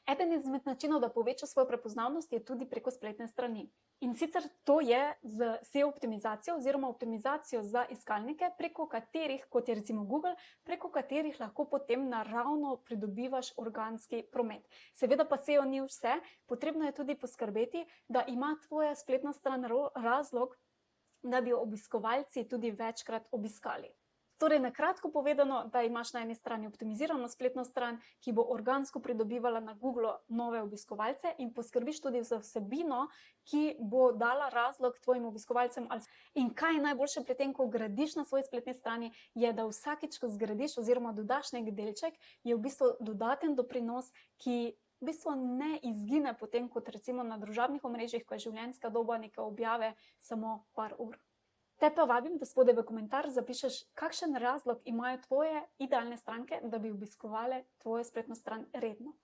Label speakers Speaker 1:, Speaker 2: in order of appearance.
Speaker 1: Eden izmed načinov, da poveča svojo prepoznavnost, je tudi preko spletne strani. In sicer to je z SEO optimizacijo oziroma optimizacijo za iskalnike, preko katerih, kot je recimo Google, preko katerih lahko potem naravno pridobivaš organski promet. Seveda pa SEO ni vse, potrebno je tudi poskrbeti, da ima tvoja spletna stran razlog, da bi jo obiskovalci tudi večkrat obiskali. Torej, na kratko povedano, da imaš na eni strani optimizirano spletno stran, ki bo organsko pridobivala na Googlu nove obiskovalce in poskrbiš tudi za vsebino, ki bo dala razlog tvojim obiskovalcem. In kaj je najboljše pri tem, ko gradiš na svoji spletni strani, je, da vsakič, ko zgradiš oziroma dodaš nek delček, je v bistvu dodaten doprinos, ki v bistvu ne izgine potem, kot recimo na družabnih omrežjih, ko je življenjska doba neke objave samo par ur. Te pa vabim, da spodaj v komentar zapišeš, kakšen razlog imajo tvoje idealne stranke, da bi obiskovale tvojo spletno stran redno.